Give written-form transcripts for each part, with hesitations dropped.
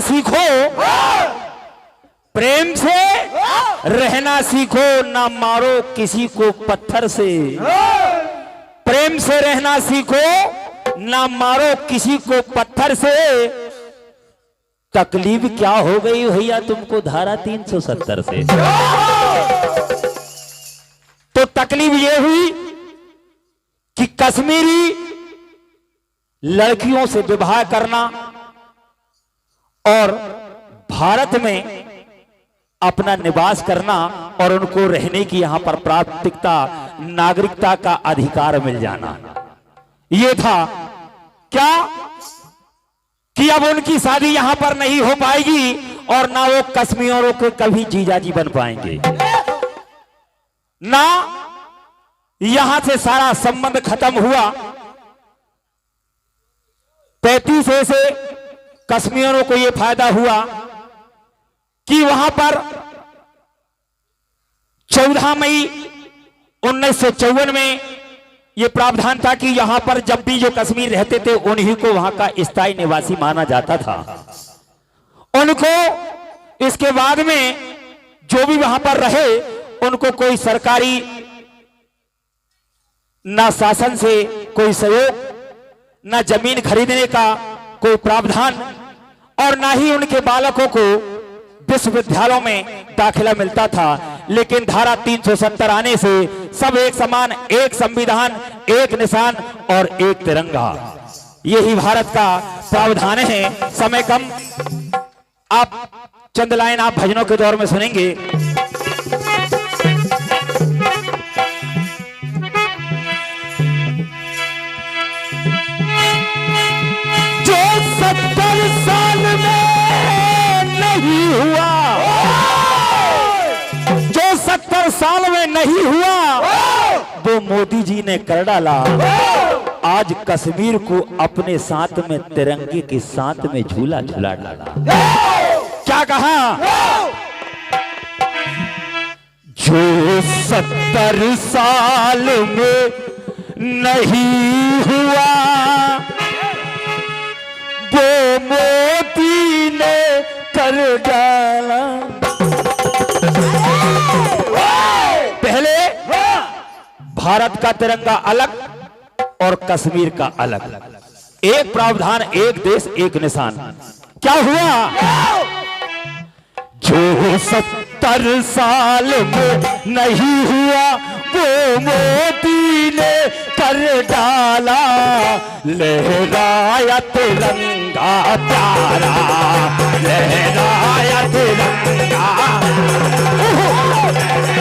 सीखो, प्रेम से रहना सीखो, ना मारो किसी को पत्थर से। प्रेम से रहना सीखो, ना मारो किसी को पत्थर से। तकलीफ क्या हो गई भैया तुमको धारा 370 से? तो तकलीफ ये हुई कि कश्मीरी लड़कियों से विवाह करना और भारत में अपना निवास करना और उनको रहने की यहां पर प्राथमिकता, नागरिकता का अधिकार मिल जाना, ये था क्या कि अब उनकी शादी यहां पर नहीं हो पाएगी और ना वो कश्मीरियों के कभी जीजाजी बन पाएंगे, ना यहां से सारा संबंध खत्म हुआ। 35 से कश्मीरियों को यह फायदा हुआ कि वहां पर 14 मई 1954 में यह प्रावधान था कि यहां पर जब भी जो कश्मीर रहते थे उन्हीं को वहां का स्थायी निवासी माना जाता था। उनको इसके बाद में जो भी वहां पर रहे उनको कोई सरकारी ना शासन से कोई सहयोग, ना जमीन खरीदने का कोई प्रावधान और ना ही उनके बालकों को विश्वविद्यालयों में दाखिला मिलता था। लेकिन धारा 370 आने से सब एक समान, एक संविधान, एक निशान और एक तिरंगा, यही भारत का प्रावधान है। समय कम, आप चंद लाइन आप भजनों के दौर में सुनेंगे। जो 70 साल में नहीं हुआ, जो 70 साल में नहीं हुआ, वो मोदी जी ने कर डाला। आज कश्मीर को अपने साथ में तिरंगे के साथ में झूला झूला डाला। क्या कहा? जो 70 साल में नहीं हुआ वो मोदी ने कर डाला। पहले भारत का तिरंगा अलग और कश्मीर का अलग, एक प्रावधान, एक देश, एक निशान। क्या हुआ? जो 70 साल में नहीं हुआ वो मोदी ने कर डाला। लहराया तिरंगा प्यारा, लहराया तिरंगा, लहराया तिरंगा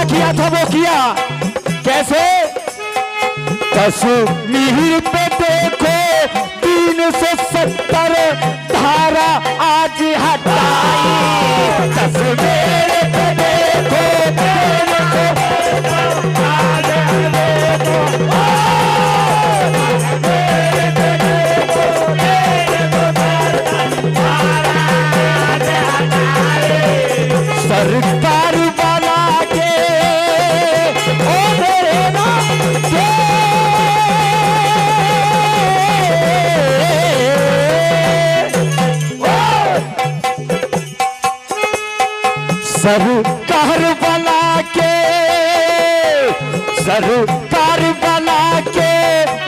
किया था वो किया। कैसे? कश्मीर पे देखो 370 धारा आज हटाई। कश्मीर पे देखो 370 आज सरकार बना के सरकार बना के, सरकार बना के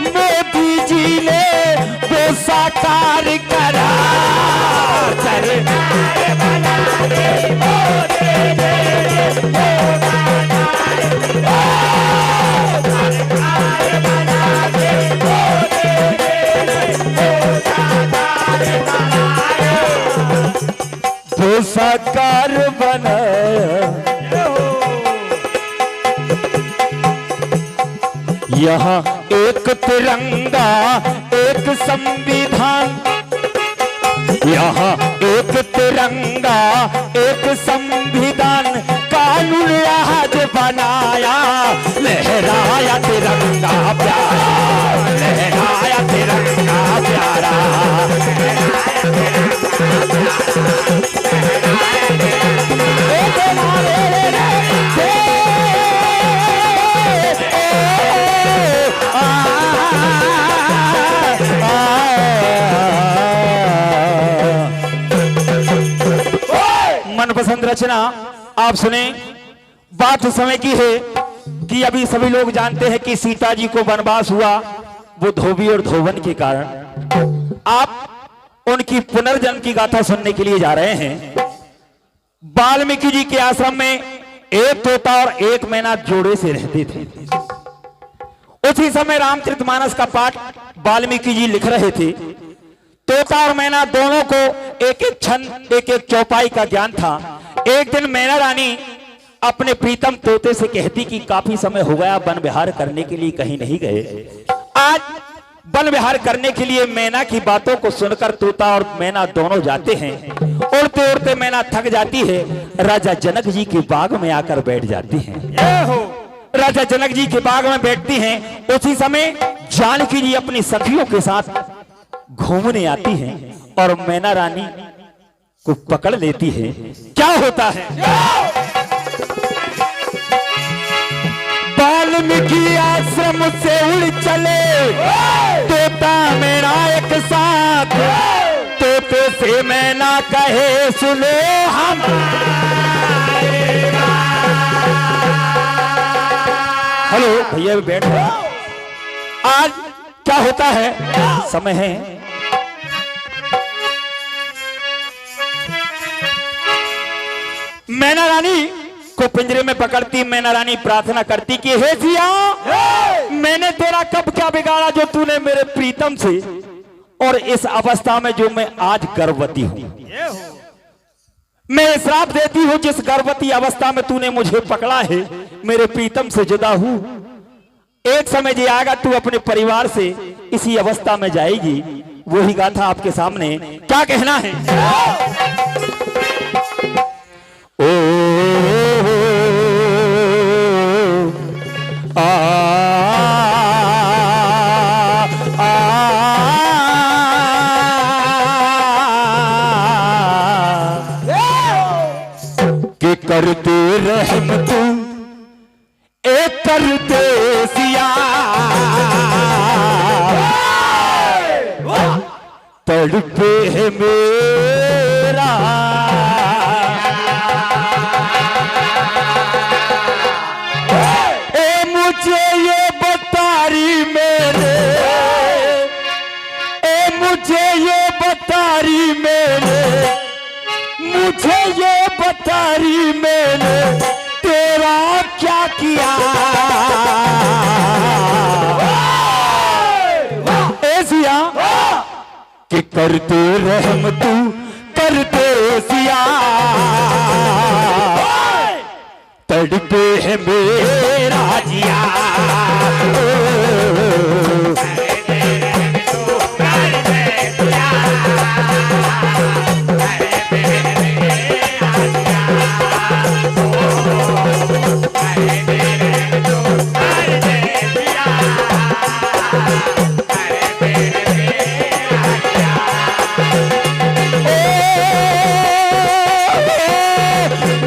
मोदी जी ने वो साकार करा। सरकार बना के मोदी जी ने वो साकार बनाया। यहाँ एक तिरंगा, एक संविधान, यहाँ एक तिरंगा, एक संविधान, कानून आज बनाया। लहराया तिरंगा प्यारा, लहराया तिरंगा प्यारा, मनपसंद रचना आप सुने। बात उस समय की है कि अभी सभी लोग जानते हैं कि सीता जी को वनवास हुआ वो धोबी और धोवन के कारण। आप उनकी पुनर्जन्म की गाथा सुनने के लिए जा रहे हैं। वाल्मीकि जी के आश्रम में एक तोता और एक मैना जोड़े से रहते थे। उसी समय रामचरितमानस का पाठ वाल्मीकि जी लिख रहे थे। तोता और मैना दोनों को एक एक छंद एक एक चौपाई का ज्ञान था। एक दिन मैना रानी अपने प्रीतम तोते से कहती कि काफी समय हो गया वन विहार करने के लिए कहीं नहीं गए। आज वन विहार करने के लिए मैना की बातों को सुनकर तोता और मैना दोनों जाते हैं। उड़ते उड़ते मैना थक जाती है, राजा जनक जी के बाग में आकर बैठ जाती हैं। राजा जनक जी के बाग में बैठती हैं। उसी समय जानकी जी अपनी सखियों के साथ घूमने आती हैं और मैना रानी को पकड़ लेती है। क्या होता है? वाल्मीकि आश्रम से उड़ चले तोता मैना एक साथ, तोते से मैना कहे सुनो हम। हेलो भैया भी बैठ रहे। आज क्या होता है? समय है मैना रानी को पिंजरे में पकड़ती। मैना रानी प्रार्थना करती कि हे सिया, मैंने तेरा कब क्या बिगाड़ा जो तूने मेरे प्रीतम से, और इस अवस्था में जो मैं आज गर्भवती हूं, मैं श्राप देती हूं जिस गर्भवती अवस्था में तूने मुझे पकड़ा है, मेरे प्रीतम से जुदा हूं। एक समय जो आएगा तू अपने परिवार से इसी अवस्था में जाएगी। वही गाथा आपके सामने। क्या कहना है? ओ आ के करते रहम तू एक करते सिया, तड़पे है मेरा मुझे ये बतारी मेरे, मुझे ये बतारी मेरे, मुझे ये बतारी मेरे, तेरा क्या किया? ऐसिया कि करते रहम तू करते सिया, तड़पे है मेरा जिया।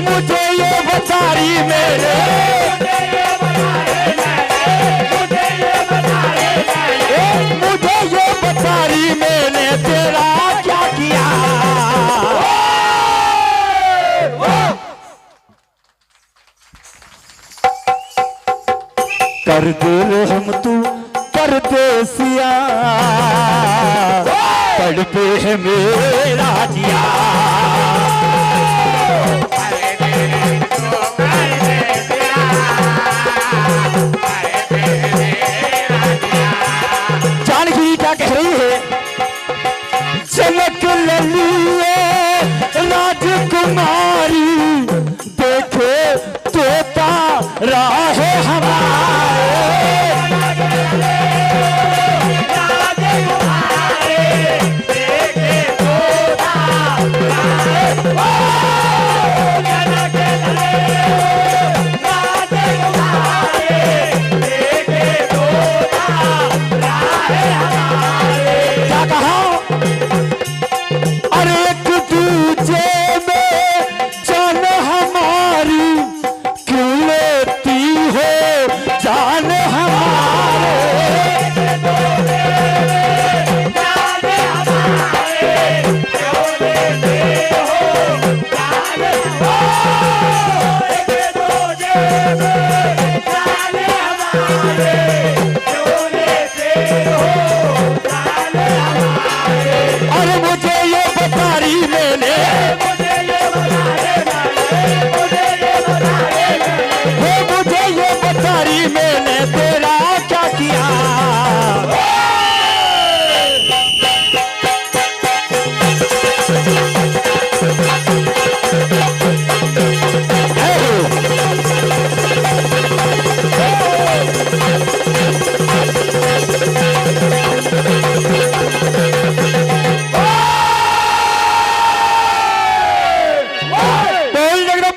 मुझे ये बतारी मेरे, मुझे ये बतारी मैंने तेरा क्या किया? कर दे रहम तू कर दे सिया, तड़पे है मेरा जिया। जानकी क्या कह रही है? जनक ललिए राजकुमारी, देखे तोता राह हमारे,